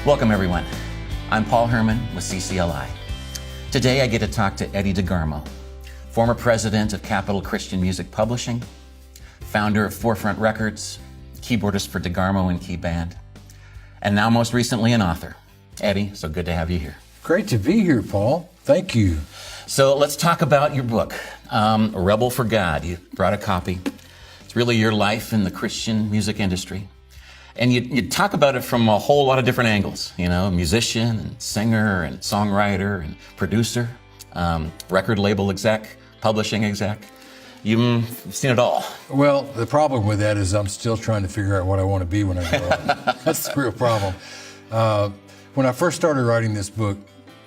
Welcome, everyone. I'm Paul Herman with CCLI. Today I get to talk to Eddie DeGarmo, former president of Capital Christian Music Publishing, founder of Forefront Records, keyboardist for DeGarmo and Key Band, and now most recently an author. Eddie, so good to have you here. Great to be here, Paul. Thank you. So let's talk about your book, Rebel for God. You brought a copy. It's really your life in the Christian music industry. And you talk about it from a whole lot of different angles, you know, musician and singer and songwriter and producer, record label exec, publishing exec. You've seen it all. Well, the problem with that is I'm still trying to figure out what I want to be when I grow up. That's the real problem. When I first started writing this book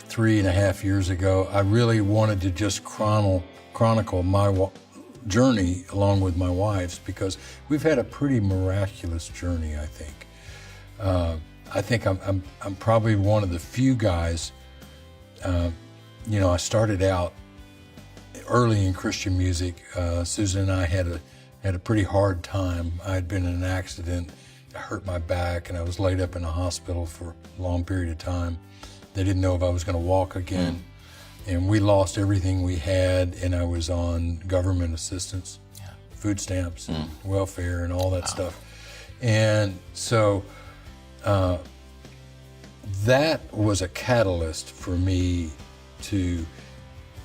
3.5 years ago, I really wanted to just chronicle my journey along with my wife's, because we've had a pretty miraculous journey, I think. I think I'm probably one of the few guys, I started out early in Christian music. Susan and I had a pretty hard time. I had been in an accident, I hurt my back, and I was laid up in a hospital for a long period of time. They didn't know if I was going to walk again. And we lost everything we had, and I was on government assistance, food stamps, and welfare, and all that stuff. And so that was a catalyst for me to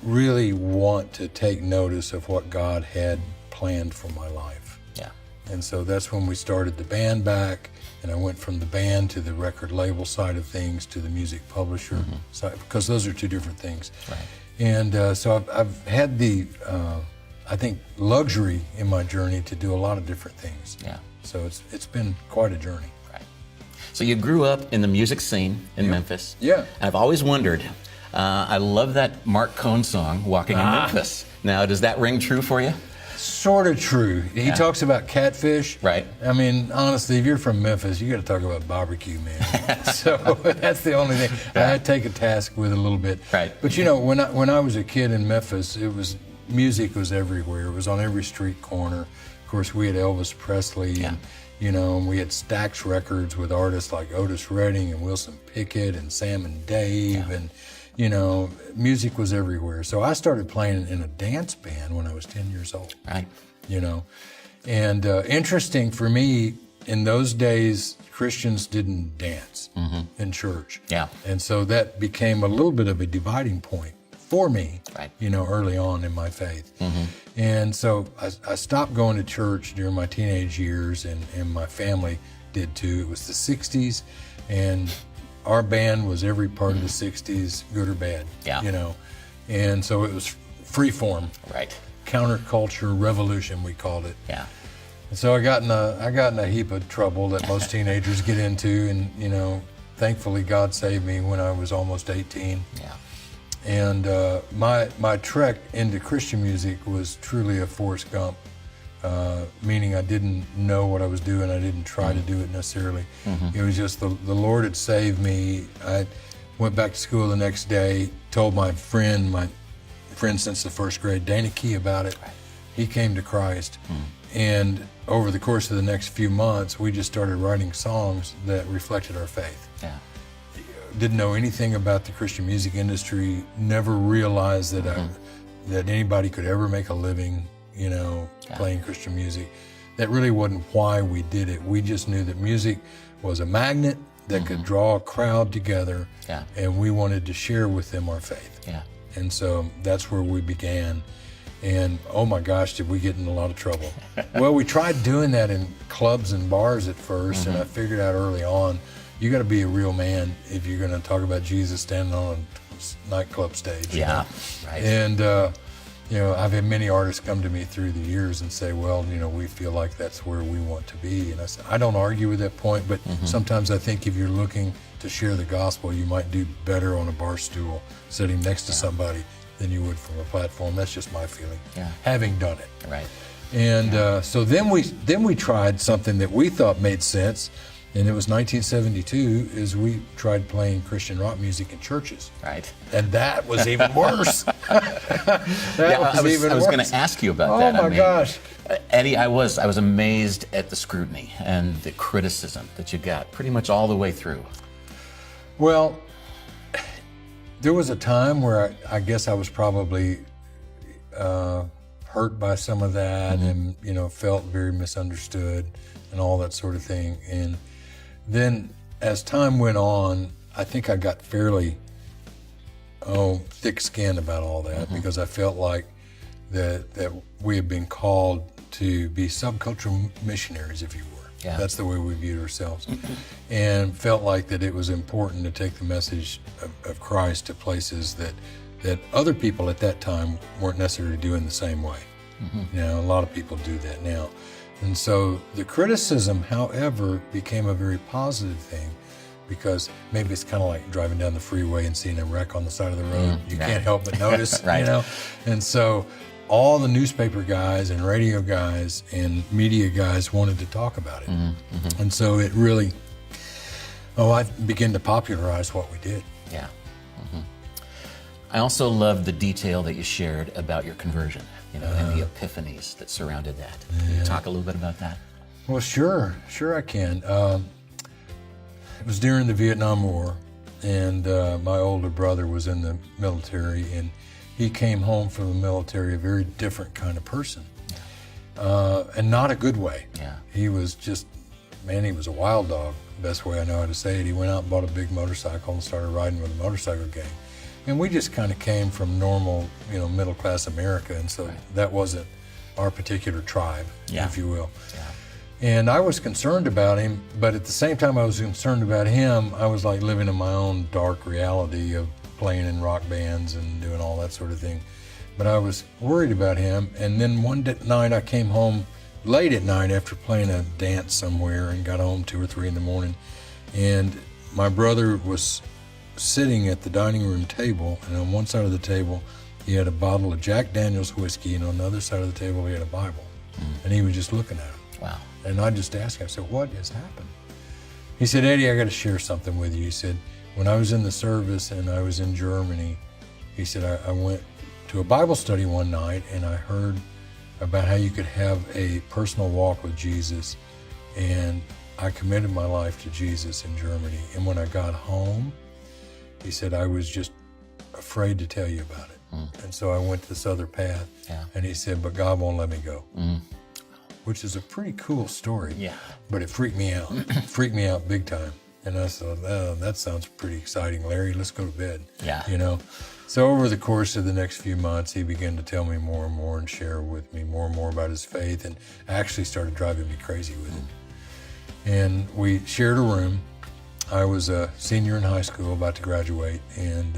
really want to take notice of what God had planned for my life. Yeah. And so that's when we started the band back, and I went from the band to the record label side of things to the music publisher side, because those are two different things. Right. And so I've had the, I think, luxury in my journey to do a lot of different things. Yeah. So it's been quite a journey. Right. So you grew up in the music scene in Memphis. Yeah. And I've always wondered, I love that Mark Cohn song, Walking in Memphis. Now, does that ring true for you? Sort of true. He talks about catfish. Right. I mean, honestly, if you're from Memphis, you got to talk about barbecue, man. So that's the only thing I had to take a task with a little bit. Right. But when I was a kid in Memphis, music was everywhere. It was on every street corner. Of course, we had Elvis Presley, and and we had Stax Records with artists like Otis Redding and Wilson Pickett and Sam and Dave, and music was everywhere. So I started playing in a dance band when I was 10 years old. Right. And interesting for me, in those days, Christians didn't dance in church. Yeah. And so that became a little bit of a dividing point for me, right. Early on in my faith. And so I stopped going to church during my teenage years, and my family did too. It was the 60s, and our band was every part of the 60s, good or bad, And so it was free form. Right. Counterculture revolution, we called it. Yeah. And so I got in a heap of trouble that most teenagers get into, and thankfully God saved me when I was almost 18. Yeah. And my trek into Christian music was truly a Forrest Gump, meaning I didn't know what I was doing. I didn't try to do it necessarily. It was just the Lord had saved me. I went back to school the next day, told my friend since the first grade, Dana Key, about it. He came to Christ. And over the course of the next few months, we just started writing songs that reflected our faith. Yeah. Didn't know anything about the Christian music industry, never realized that that anybody could ever make a living, playing Christian music. That really wasn't why we did it. We just knew that music was a magnet that could draw a crowd together, and we wanted to share with them our faith. Yeah. And so that's where we began. And oh my gosh, did we get in a lot of trouble. Well, we tried doing that in clubs and bars at first, and I figured out early on, you got to be a real man if you're going to talk about Jesus standing on a nightclub stage. Yeah, right. And, I've had many artists come to me through the years and say, well, we feel like that's where we want to be. And I said, I don't argue with that point, but sometimes I think if you're looking to share the gospel, you might do better on a bar stool sitting next to somebody than you would from a platform. That's just my feeling, having done it. Right. And so then we tried something that we thought made sense, and it was 1972, is we tried playing Christian rock music in churches. Right. And that was even worse. I was going to ask you about that. Oh my gosh. Eddie, I was amazed at the scrutiny and the criticism that you got pretty much all the way through. Well, there was a time where I guess I was probably hurt by some of that, and felt very misunderstood and all that sort of thing. And then as time went on, I think I got fairly thick-skinned about all that, because I felt like that we had been called to be subcultural missionaries, if you were. Yeah. That's the way we viewed ourselves, and felt like that it was important to take the message of Christ to places that other people at that time weren't necessarily doing the same way. A lot of people do that now. And so the criticism, however, became a very positive thing, because maybe it's kind of like driving down the freeway and seeing a wreck on the side of the road. You can't help but notice, Right. And so all the newspaper guys and radio guys and media guys wanted to talk about it. And so it really, I began to popularize what we did. Yeah. I also love the detail that you shared about your conversion, and the epiphanies that surrounded that. Can you talk a little bit about that? Well, sure I can. It was during the Vietnam War, and my older brother was in the military, and he came home from the military a very different kind of person, and not a good way. Yeah. He was just, he was a wild dog, best way I know how to say it. He went out and bought a big motorcycle and started riding with a motorcycle gang. And we just kind of came from normal, middle-class America, and so that wasn't our particular tribe, if you will. Yeah. And I was concerned about him, but at the same time I was concerned about him, I was like living in my own dark reality of playing in rock bands and doing all that sort of thing. But I was worried about him, and then one night I came home late at night after playing a dance somewhere, and got home 2 or 3 in the morning, and my brother was sitting at the dining room table, and on one side of the table he had a bottle of Jack Daniel's whiskey, and on the other side of the table he had a Bible. And he was just looking at it. Wow. And I just asked him, I said, what has happened? He said, Eddie, I got to share something with you. He said, when I was in the service and I was in Germany, he said, I went to a Bible study one night, and I heard about how you could have a personal walk with Jesus, and I committed my life to Jesus in Germany. And when I got home, he said, I was just afraid to tell you about it. And so I went this other path. Yeah. And he said, but God won't let me go. Which is a pretty cool story. Yeah. But it freaked me out. Freaked me out big time. And I thought, that sounds pretty exciting, Larry. Let's go to bed. Yeah. So over the course of the next few months, he began to tell me more and more and share with me more and more about his faith, and actually started driving me crazy with it. And we shared a room. I was a senior in high school, about to graduate, and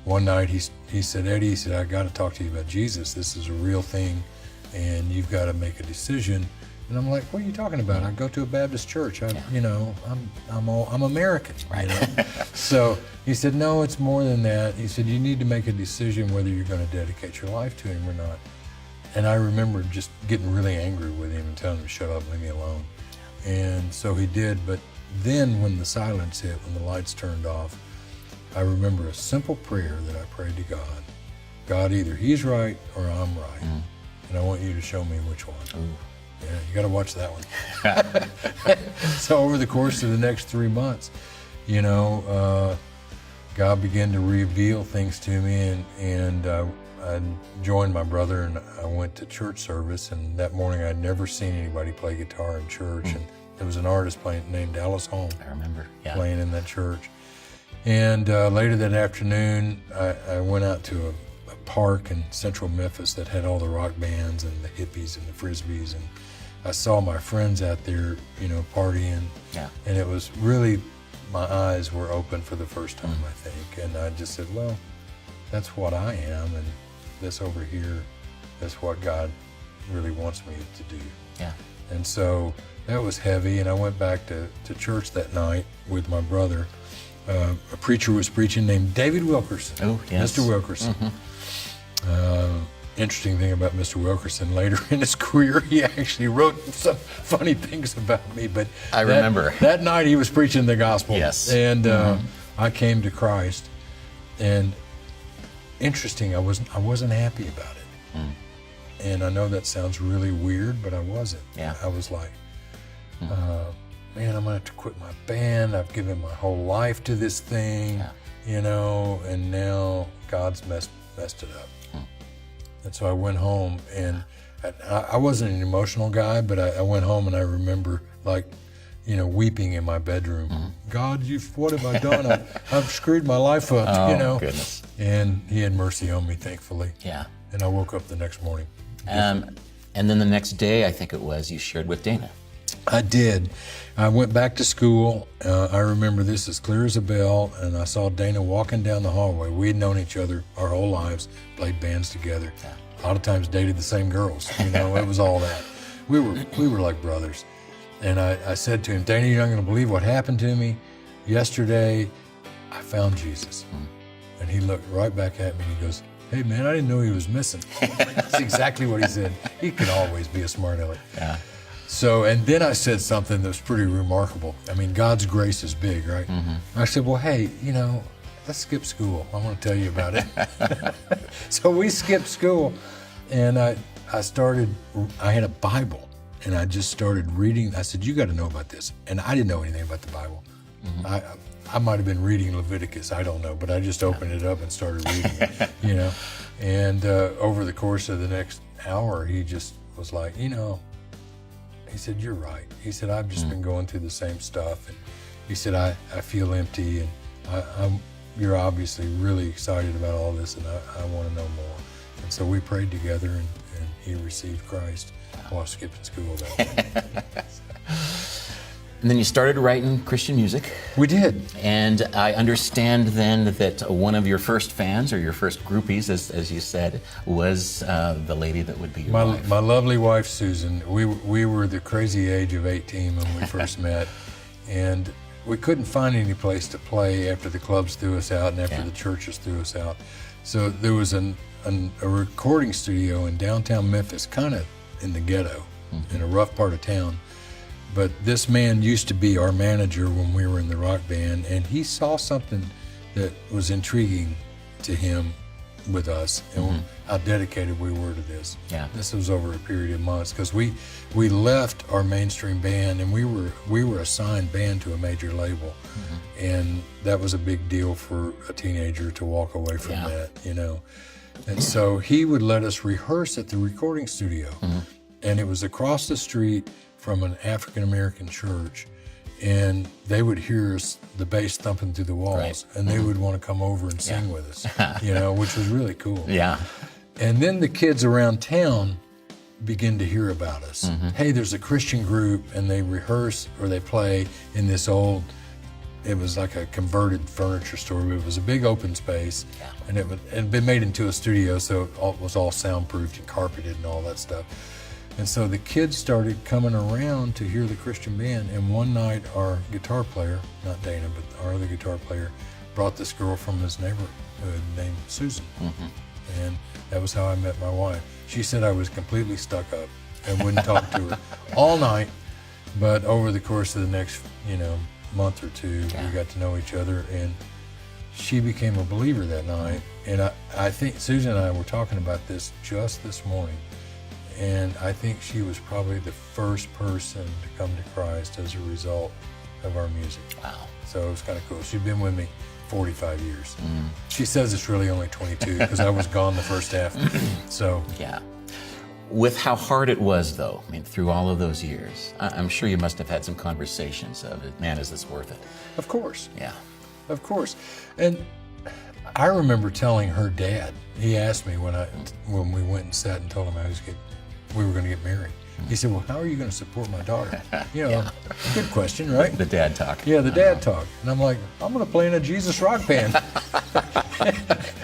one night he said, Eddie, he said, I got to talk to you about Jesus. This is a real thing, and you've got to make a decision. And I'm like, what are you talking about? I go to a Baptist church. I'm American. Right. So he said, no, it's more than that. He said, you need to make a decision whether you're going to dedicate your life to him or not. And I remember just getting really angry with him and telling him to shut up, leave me alone. And so he did. But then when the silence hit, when the lights turned off, I remember a simple prayer that I prayed to God. God, either he's right or I'm right. And I want you to show me which one. Ooh. Yeah, you got to watch that one. So over the course of the next 3 months, God began to reveal things to me, and I joined my brother, and I went to church service. And that morning, I'd never seen anybody play guitar in church, and there was an artist named Alice Holm. I remember. Yeah. Playing in that church. And later that afternoon, I went out to a park in central Memphis that had all the rock bands and the hippies and the frisbees, and I saw my friends out there, partying. Yeah. And it was really, my eyes were open for the first time, I think. And I just said, well, that's what I am, and this over here, that's what God really wants me to do. Yeah. And so that was heavy, and I went back to church that night with my brother. A preacher was preaching named David Wilkerson. Oh, yes. Mr. Wilkerson. Interesting thing about Mr. Wilkerson, later in his career, he actually wrote some funny things about me. But I remember. That night he was preaching the gospel. Yes. And I came to Christ. And interesting, I wasn't happy about it. And I know that sounds really weird, but I wasn't. Yeah. I was like, man, I'm gonna have to quit my band. I've given my whole life to this thing, you know, and now God's messed it up. And so I went home, and I wasn't an emotional guy, but I went home and I remember, like, you know, weeping in my bedroom. God, what have I done? I've screwed my life up, you know. Goodness. And he had mercy on me, thankfully. Yeah. And I woke up the next morning. And then the next day, I think it was, you shared with Dana. I did. I went back to school. I remember this as clear as a bell, and I saw Dana walking down the hallway. We had known each other our whole lives, played bands together. A lot of times dated the same girls. You know, it was all that. We were like brothers. And I said to him, Dana, you're not going to believe what happened to me. Yesterday, I found Jesus. And he looked right back at me and he goes, hey, man, I didn't know he was missing. That's exactly what he said. He can always be a smart aleck. Yeah. So, and then I said something that was pretty remarkable. I mean, God's grace is big, right? I said, well, hey, you know, let's skip school. I want to tell you about it. So we skipped school, and I had a Bible, and I just started reading. I said, you got to know about this. And I didn't know anything about the Bible. I might have been reading Leviticus, I don't know, but I just opened it up and started reading it, you know. And over the course of the next hour, he just was like, you know, he said, you're right. He said, I've just been going through the same stuff. And he said, I feel empty, and you're obviously really excited about all this, and I want to know more. And so we prayed together, and he received Christ while skipping school that day. And then you started writing Christian music. We did. And I understand then that one of your first fans, or your first groupies, as you said, was the lady that would be your wife. My lovely wife, Susan. We were the crazy age of 18 when we first met. And we couldn't find any place to play after the clubs threw us out and after the churches threw us out. So there was a recording studio in downtown Memphis, kind of in the ghetto, in a rough part of town. But this man used to be our manager when we were in the rock band, and he saw something that was intriguing to him with us, and how dedicated we were to this. Yeah. This was over a period of months, because we left our mainstream band, and we were assigned band to a major label, and that was a big deal for a teenager to walk away from that, you know. And so he would let us rehearse at the recording studio, and it was across the street from an African-American church, and they would hear us, the bass thumping through the walls, and they would want to come over and sing with us, you know, which was really cool. Yeah. And then the kids around town begin to hear about us. Hey, there's a Christian group, and they rehearse or they play in this old, it was like a converted furniture store, but it was a big open space, and it had been made into a studio, so it was all soundproofed and carpeted and all that stuff. And so the kids started coming around to hear the Christian band, and one night our guitar player, not Dana, but our other guitar player, brought this girl from his neighborhood named Susan. And that was how I met my wife. She said I was completely stuck up and wouldn't talk to her all night, but over the course of the next, you know, month or two, we got to know each other, and she became a believer that night. And I think Susan and I were talking about this just this morning. And I think she was probably the first person to come to Christ as a result of our music. Wow. So it was kind of cool. She'd been with me 45 years. She says it's really only 22 because I was gone the first half. So yeah. With how hard it was, though, I mean, through all of those years, I'm sure you must have had some conversations of, man, is this worth it? Of course. Yeah. Of course. And I remember telling her dad, he asked me when we went and sat and told him we were going to get married. He said, well, how are you going to support my daughter? You know, good question, right? The dad talk. Yeah, the dad talk. And I'm like, I'm going to play in a Jesus rock band.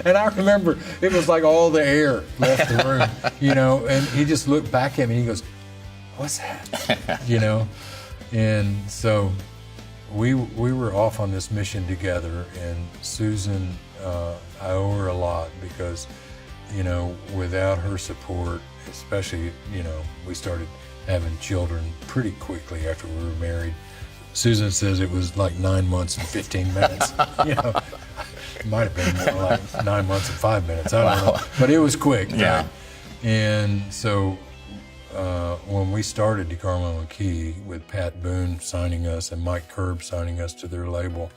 And I remember it was like all the air left the room, you know, and he just looked back at me and he goes, what's that? You know? And so we were off on this mission together, and Susan, I owe her a lot because, you know, without her support, especially, you know, we started having children pretty quickly after we were married. Susan says it was like 9 months and 15 minutes. You know, it might have been more like 9 months and 5 minutes. I don't know. But it was quick. Yeah. Right? And so when we started DeGarmo and Key with Pat Boone signing us and Mike Curb signing us to their label,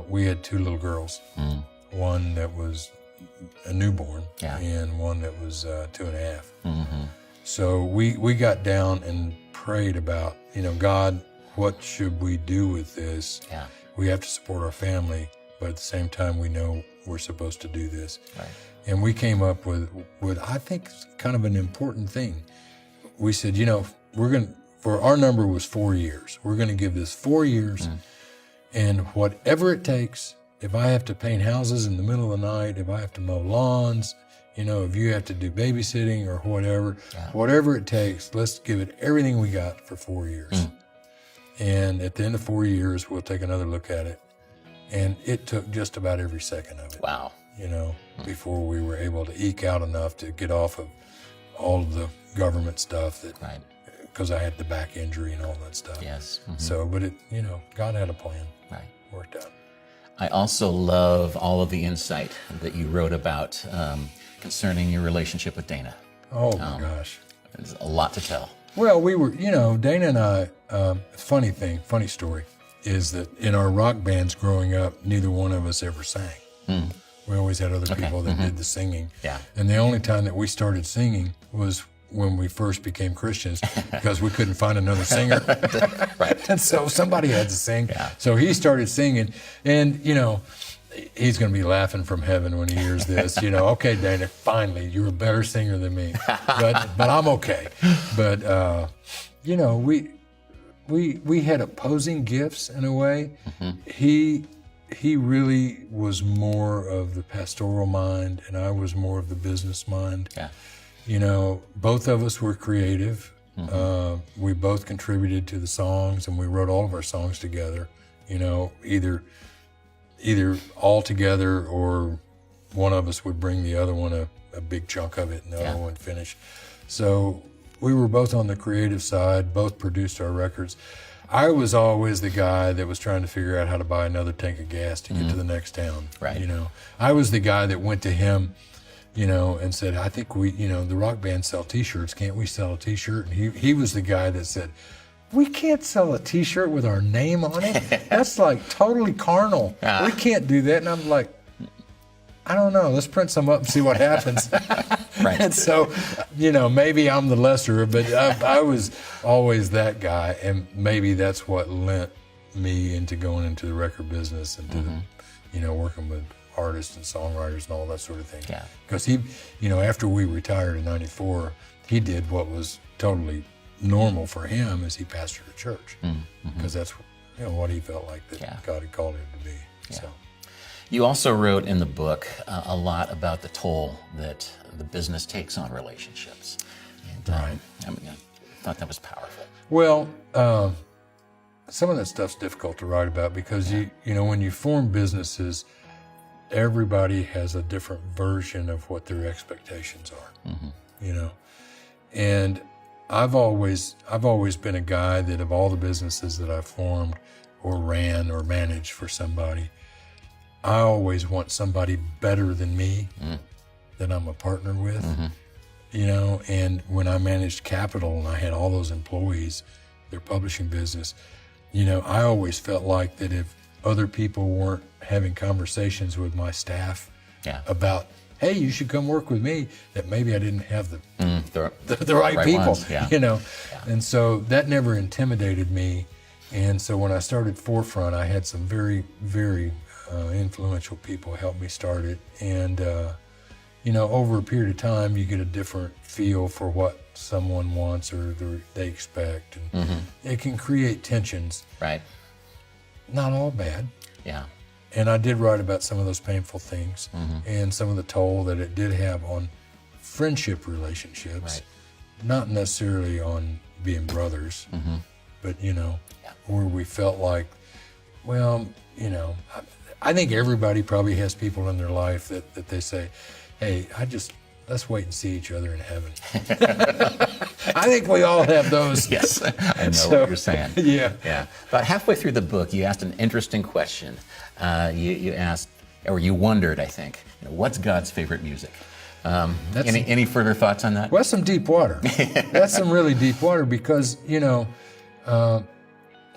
we had 2 little girls. One that was a newborn and one that was 2.5. So we got down and prayed about, God, what should we do with this? We have to support our family, but at the same time, we know we're supposed to do this. Right. And we came up with I think kind of an important thing. We said, for our number was 4 years. We're going to give this 4 years, and whatever it takes, if I have to paint houses in the middle of the night, if I have to mow lawns, if you have to do babysitting or whatever it takes, let's give it everything we got for 4 years. And at the end of 4 years, we'll take another look at it. And it took just about every second of it. Wow. Before we were able to eke out enough to get off of all of the government stuff because I had the back injury and all that stuff. Yes. So, but God had a plan. Right. Worked out. I also love all of the insight that you wrote about concerning your relationship with Dana. Oh my gosh. There's a lot to tell. Well, we were, Dana and I, funny story is that in our rock bands growing up, neither one of us ever sang. We always had other people that did the singing. Yeah. And the only time that we started singing was when we first became Christians because we couldn't find another singer. Right. And so somebody had to sing. Yeah. So he started singing. And, he's going to be laughing from heaven when he hears this. Okay, Dana, finally, you're a better singer than me. But I'm okay. But, we had opposing gifts in a way. He really was more of the pastoral mind, and I was more of the business mind. Yeah. Both of us were creative. We both contributed to the songs, and we wrote all of our songs together. Either all together, or one of us would bring the other one a big chunk of it, and the other one finish. So we were both on the creative side, both produced our records. I was always the guy that was trying to figure out how to buy another tank of gas to get to the next town. Right. I was the guy that went to him, and said, I think the rock bands sell T-shirts. Can't we sell a T-shirt? And he was the guy that said, we can't sell a T-shirt with our name on it. That's like totally carnal. We can't do that. And I'm like, I don't know. Let's print some up and see what happens. Right. And so, maybe I'm the lesser, but I was always that guy, and maybe that's what lent me into going into the record business and to working with artists and songwriters and all that sort of thing. Yeah. Because he, after we retired in '94, he did what was totally normal for him, as he pastored a church, because that's what he felt like that God had called him to be. Yeah. So. You also wrote in the book a lot about the toll that the business takes on relationships. And, I thought that was powerful. Well, some of that stuff's difficult to write about because when you form businesses, everybody has a different version of what their expectations are. And I've always been a guy that of all the businesses that I've formed or ran or managed for somebody, I always want somebody better than me that I'm a partner with, and when I managed Capitol and I had all those employees, their publishing business, I always felt like that if other people weren't having conversations with my staff about, hey, you should come work with me, that maybe I didn't have the right people, ones, And so that never intimidated me. And so when I started Forefront, I had some very, very influential people help me start it. And, over a period of time, you get a different feel for what someone wants or they expect. And it can create tensions. Right. Not all bad. Yeah. And I did write about some of those painful things and some of the toll that it did have on friendship relationships. Right. Not necessarily on being brothers, but, where we felt like, well, I think everybody probably has people in their life that they say, hey, let's wait and see each other in heaven. I think we all have those. Yes, I know what you're saying. Yeah. About halfway through the book, you asked an interesting question. You asked, or you wondered, I think, what's God's favorite music? Any further thoughts on that? Well, that's some deep water. That's some really deep water because,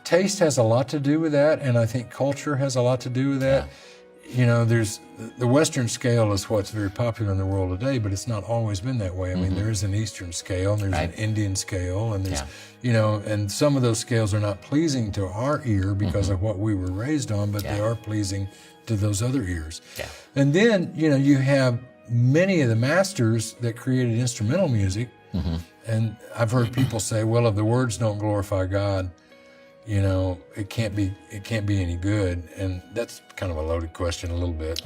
taste has a lot to do with that, and I think culture has a lot to do with that. There's the Western scale is what's very popular in the world today, but it's not always been that way. I mean, there is an Eastern scale, and there's an Indian scale, and there's, and some of those scales are not pleasing to our ear because of what we were raised on, but they are pleasing to those other ears. Yeah. And then, you have many of the masters that created instrumental music, and I've heard people say, well, if the words don't glorify God, it can't be any good. And that's kind of a loaded question a little bit,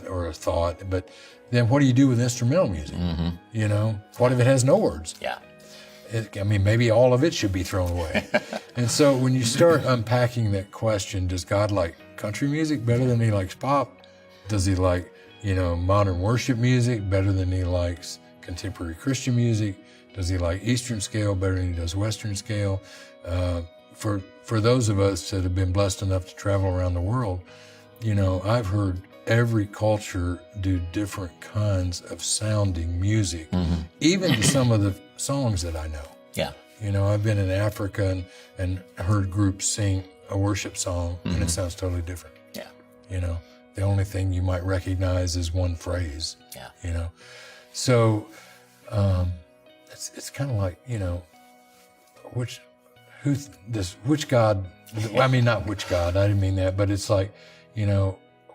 or a thought. But then what do you do with instrumental music? What if it has no words? Yeah. Maybe all of it should be thrown away. And so when you start unpacking that question, does God like country music better than he likes pop? Does he like, modern worship music better than he likes contemporary Christian music? Does he like Eastern scale better than he does Western scale? For those of us that have been blessed enough to travel around the world, I've heard every culture do different kinds of sounding music, even to some of the songs that I know. Yeah. I've been in Africa and heard groups sing a worship song, and it sounds totally different. Yeah. The only thing you might recognize is one phrase. Yeah. So it's kind of like, which God, not which God, I didn't mean that, but it's like,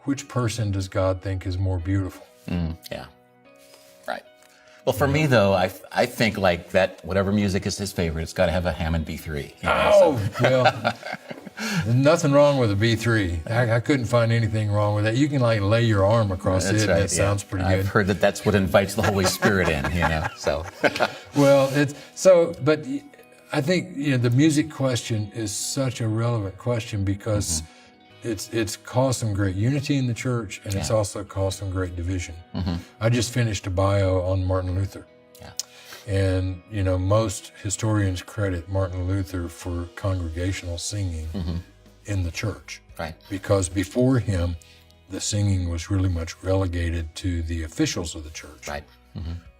which person does God think is more beautiful? Yeah. Right. Well, for me, though, I think like that, whatever music is his favorite, it's got to have a Hammond B3. Well, there's nothing wrong with a B3. I couldn't find anything wrong with that. You can like lay your arm across it, and it sounds pretty good. I've heard that's what invites the Holy Spirit in, so. Well, but I think, the music question is such a relevant question because it's caused some great unity in the church, and it's also caused some great division. I just finished a bio on Martin Luther. And, most historians credit Martin Luther for congregational singing in the church. Right. Because before him, the singing was really much relegated to the officials of the church. Right.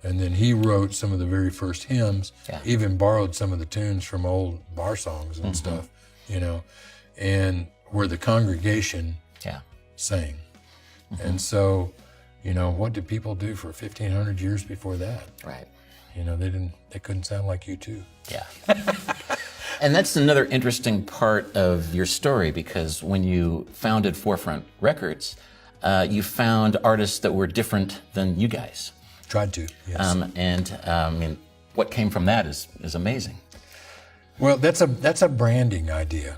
And then he wrote some of the very first hymns, even borrowed some of the tunes from old bar songs and stuff, and where the congregation sang. And so, what did people do for 1,500 years before that? Right. They couldn't sound like U2. Yeah. And that's another interesting part of your story, because when you founded Forefront Records, you found artists that were different than you guys. Tried to, yes. And what came from that is amazing. Well, that's a branding idea.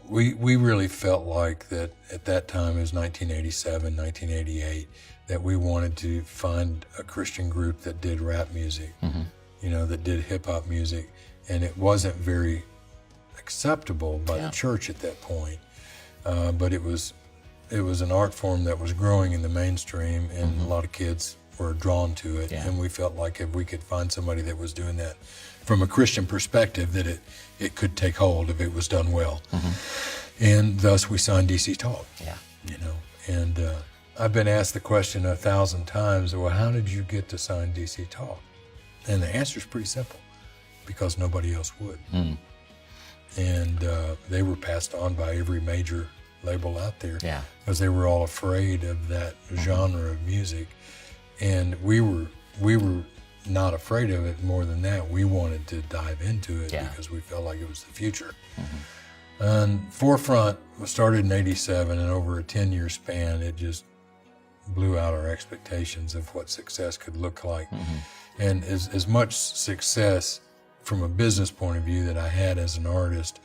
We really felt like that at that time, it was 1987, 1988, that we wanted to find a Christian group that did rap music, that did hip hop music, and it wasn't very acceptable by the church at that point. But it was an art form that was growing in the mainstream, and a lot of kids were drawn to it. And we felt like if we could find somebody that was doing that from a Christian perspective, that it could take hold if it was done well. And thus we signed DC Talk. And I've been asked the question 1,000 times, well, how did you get to sign DC Talk? And the answer is pretty simple, because nobody else would. And they were passed on by every major label out there, because they were all afraid of that genre of music. And we were not afraid of it. More than that, we wanted to dive into it because we felt like it was the future. And Forefront was started in '87, and over a 10-year span, it just blew out our expectations of what success could look like. And as much success from a business point of view that I had as an artist,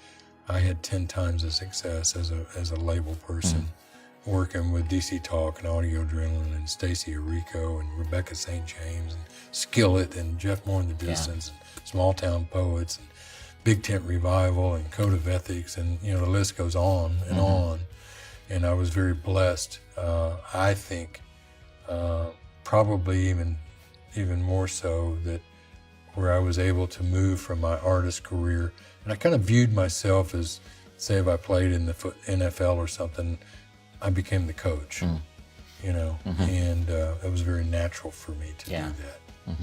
I had 10 times the success as a label person, working with DC Talk and Audio Adrenaline and Stacey Arico and Rebecca St. James and Skillet and Jeff Moore in the Distance and Small Town Poets and Big Tent Revival and Code of Ethics, and the list goes on and on. And I was very blessed. I think probably even more so, that where I was able to move from my artist career, and I kind of viewed myself as, say, if I played in the NFL or something, I became the coach. you know, and it was very natural for me to do that.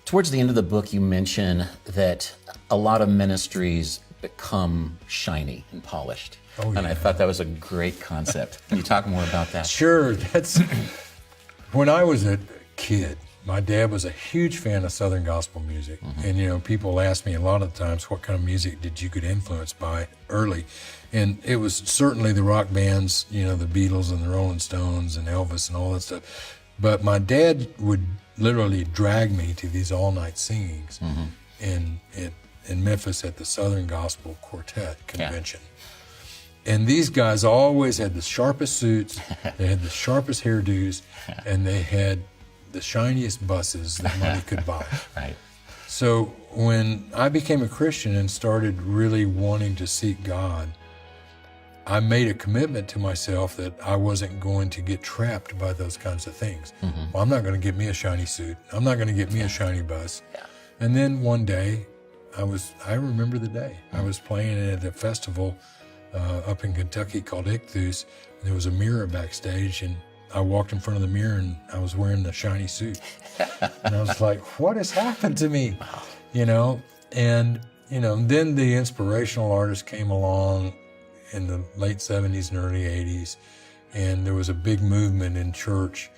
Towards the end of the book, you mention that a lot of ministries become shiny and polished. Oh, And yeah. I thought that was a great concept. Can you talk more about that? Sure, that's when I was a kid. My dad was a huge fan of Southern gospel music, and you know, people ask me a lot of times, "What kind of music did you get influenced by early?" And it was certainly the rock bands, you know, the Beatles and the Rolling Stones and Elvis and all that stuff. But my dad would literally drag me to these all-night singings in Memphis at the Southern Gospel Quartet Convention. And these guys always had the sharpest suits, they had the sharpest hairdos, and they had the shiniest buses that money could buy. Right. So when I became a Christian and started really wanting to seek God, I made a commitment to myself that I wasn't going to get trapped by those kinds of things. Well, I'm not going to get me a shiny suit. I'm not going to get me a shiny bus. And then one day, I remember the day. I was playing at a festival up in Kentucky called Ichthus. And there was a mirror backstage, and I walked in front of the mirror, and I was wearing the shiny suit. And I was like, what has happened to me? You know, and, you know, then the inspirational artists came along in the late 70s and early 80s, and there was a big movement in church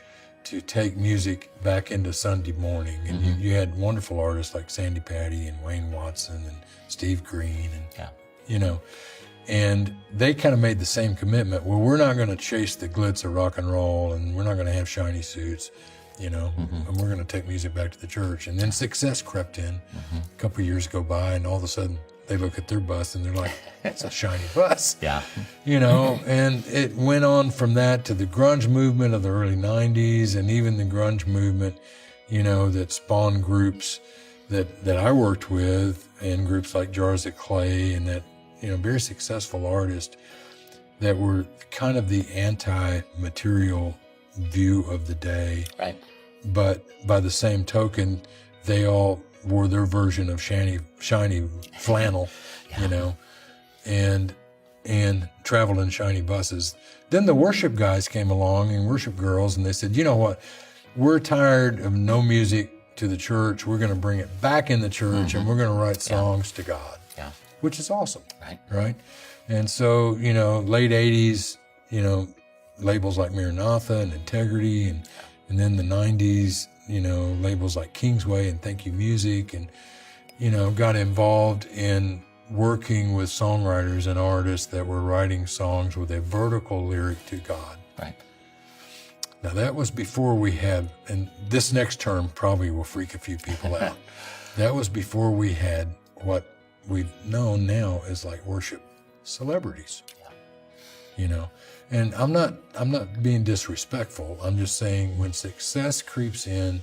to take music back into Sunday morning. And you had wonderful artists like Sandy Patty and Wayne Watson and Steve Green, and you know, and they kind of made the same commitment. Well, we're not going to chase the glitz of rock and roll, and we're not going to have shiny suits, you know, and we're going to take music back to the church. And then success crept in. A couple of years go by, and all of a sudden they look at their bus and they're like, it's a shiny bus. You know, and it went on from that to the grunge movement of the early 90s, and even the grunge movement, you know, that spawned groups that I worked with, and groups like Jars of Clay, and that, you know, very successful artists that were kind of the anti-material view of the day. Right. But by the same token, they all wore their version of shiny flannel, you know, and traveled in shiny buses. Then the worship guys came along, and worship girls, and they said, you know what, we're tired of no music to the church. We're going to bring it back in the church, and we're going to write songs to God, which is awesome, right? And so, you know, late 80s, you know, labels like Maranatha and Integrity, and then the 90s, you know, labels like Kingsway and Thank You Music, and, you know, got involved in working with songwriters and artists that were writing songs with a vertical lyric to God. Right. Now, that was before we had, and this next term probably will freak a few people out. That was before we had what we've known now as like worship celebrities. You know, and I'm not being disrespectful. I'm just saying, when success creeps in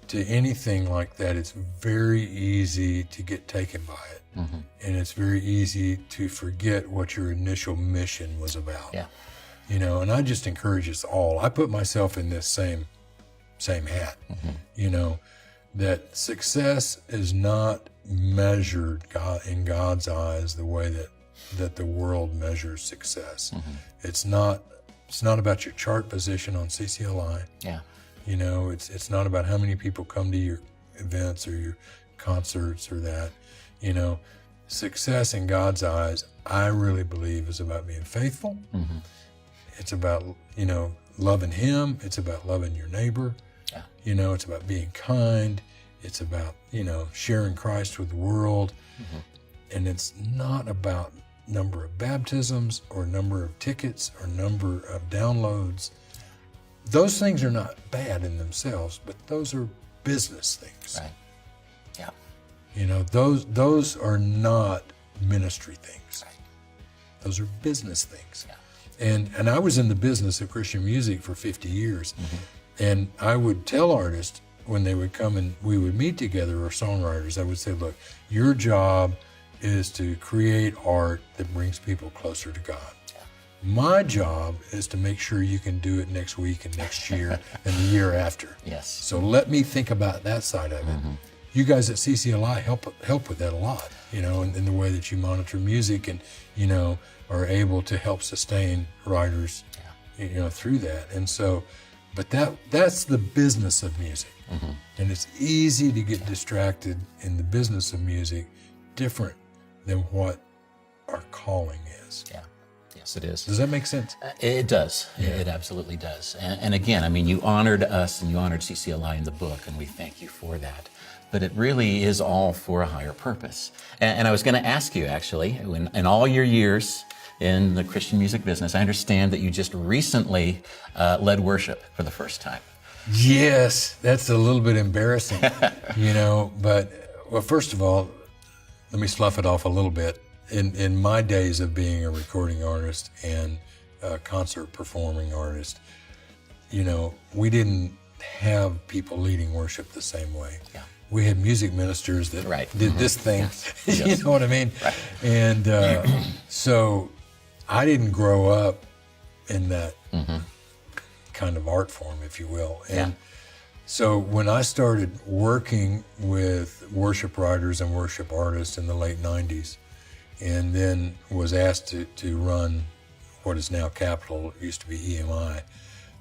to anything like that, it's very easy to get taken by it. And it's very easy to forget what your initial mission was about. You know, and I just encourage us all. I put myself in this same hat, you know, that success is not measured in God's eyes the way that the world measures success. It's not about your chart position on CCLI. You know, it's not about how many people come to your events or your concerts or that. You know, success in God's eyes, I really believe, is about being faithful. It's about, you know, loving Him. It's about loving your neighbor. You know, it's about being kind. It's about, you know, sharing Christ with the world. And it's not about number of baptisms or number of tickets or number of downloads. Those things are not bad in themselves, but those are business things. You know, those are not ministry things. Those are business things. And I was in the business of Christian music for 50 years. And I would tell artists when they would come and we would meet together, or songwriters, I would say, look, your job is to create art that brings people closer to God. My job is to make sure you can do it next week and next year and the year after. So let me think about that side of it. You guys at CCLI help with that a lot, you know, in the way that you monitor music and, you know, are able to help sustain writers, through that. And so, but that's the business of music. And it's easy to get distracted in the business of music, different than what our calling is. Yeah. Yes, it is. Does that make sense? It does. It absolutely does. And again, I mean, you honored us and you honored CCLI in the book, and we thank you for that. But it really is all for a higher purpose. And I was going to ask you, actually, in all your years in the Christian music business, I understand that you just recently led worship for the first time. Yes, that's a little bit embarrassing, but, well, first of all, let me slough it off a little bit. In my days of being a recording artist and a concert performing artist, we didn't have people leading worship the same way. Yeah. We had music ministers that did this thing, Yes. you know what I mean? Right. And so I didn't grow up in that kind of art form, if you will. And so when I started working with worship writers and worship artists in the late 90s, and then was asked to run what is now Capitol, it used to be EMI,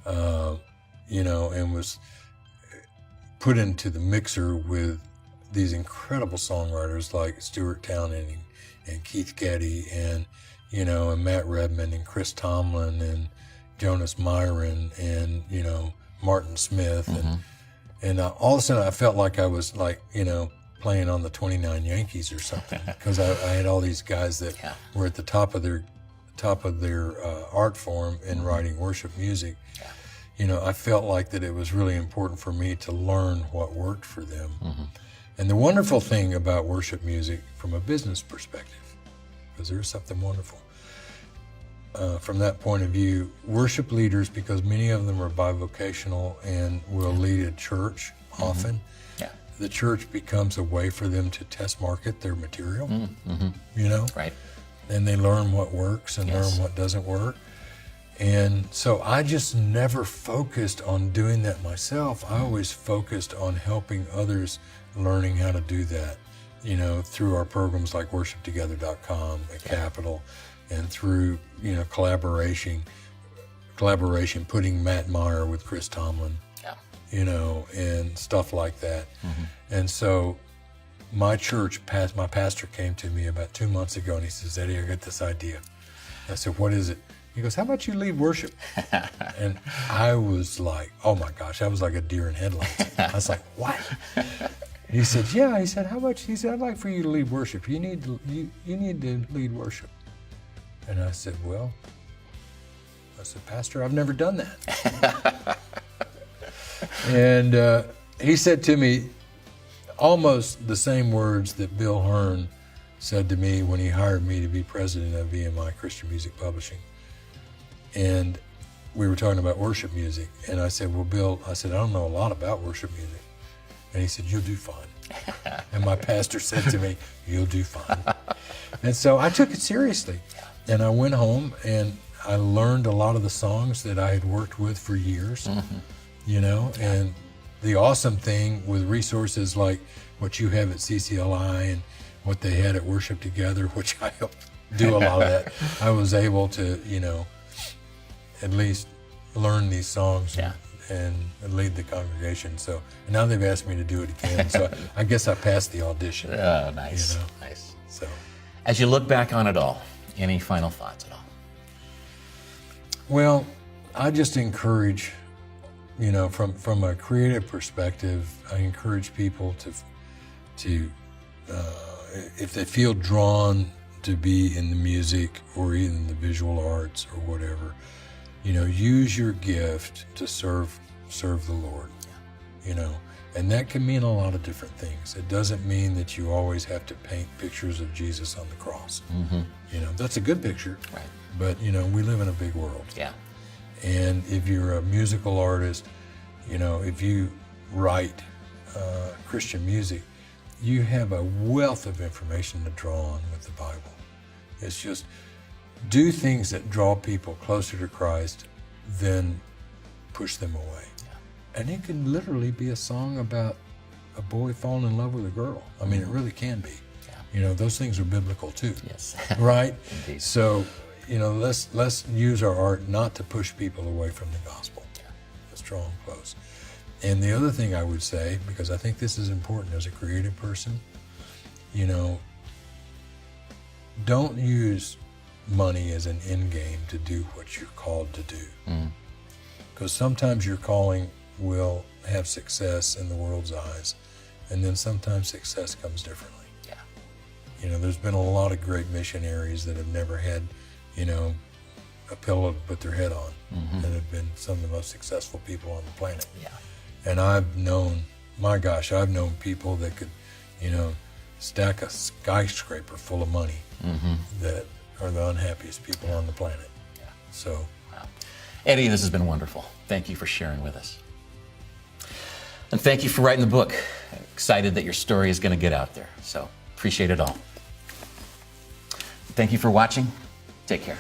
and was put into the mixer with these incredible songwriters like Stuart Townend and Keith Getty and Matt Redman and Chris Tomlin and Jonas Myron and, Martin Smith. And all of a sudden I felt like I was playing on the 29 Yankees or something, because I had all these guys that were at the top of their art form in writing worship music. I felt like that it was really important for me to learn what worked for them. And the wonderful thing about worship music from a business perspective, because there's something wonderful from that point of view, worship leaders, because many of them are bivocational and will lead a church often, the church becomes a way for them to test market their material, Right. And they learn what works and learn what doesn't work. And so I just never focused on doing that myself. I always focused on helping others learning how to do that, through our programs like worshiptogether.com at Capitol, and through, collaboration, putting Matt Meyer with Chris Tomlin, and stuff like that. And so my church, my pastor came to me about 2 months ago and he says, Eddie, I got this idea. I said, what is it? He goes, how about you lead worship? And I was like, oh my gosh, I was like a deer in headlights. I was like, what? He said, yeah. He said, how about, he said, I'd like for you to lead worship. You need to lead worship. And I said, Pastor, I've never done that. And he said to me almost the same words that Bill Hearn said to me when he hired me to be president of EMI Christian Music Publishing. And we were talking about worship music. And I said, well, Bill, I don't know a lot about worship music. And he said, you'll do fine. And my pastor said to me, you'll do fine. And so I took it seriously. And I went home and I learned a lot of the songs that I had worked with for years, and the awesome thing with resources like what you have at CCLI and what they had at Worship Together, which I helped do a lot of that, I was able to, at least learn these songs and lead the congregation. So now they've asked me to do it again. So I guess I passed the audition. Oh, nice. Nice. So as you look back on it all, any final thoughts at all? Well, I just encourage, from a creative perspective, I encourage people to if they feel drawn to be in the music or in the visual arts or whatever, use your gift to serve the Lord, and that can mean a lot of different things. It doesn't mean that you always have to paint pictures of Jesus on the cross. That's a good picture, right? But we live in a big world. Yeah. And if you're a musical artist, if you write Christian music, you have a wealth of information to draw on with the Bible. It's just do things that draw people closer to Christ, then push them away. Yeah. And it can literally be a song about a boy falling in love with a girl. I mean, it really can be. Yeah. Those things are biblical too. Yes. Right? Indeed. So, let's use our art not to push people away from the gospel. Let's draw them close. And the other thing I would say, because I think this is important as a creative person, don't use money as an end game to do what you're called to do. Because sometimes your calling will have success in the world's eyes, and then sometimes success comes differently. There's been a lot of great missionaries that have never had, a pillow to put their head on, that have been some of the most successful people on the planet. And I've known people that could, stack a skyscraper full of money that are the unhappiest people on the planet. So, wow. Eddie, this has been wonderful. Thank you for sharing with us. And thank you for writing the book. Excited that your story is going to get out there. So, appreciate it all. Thank you for watching. Take care.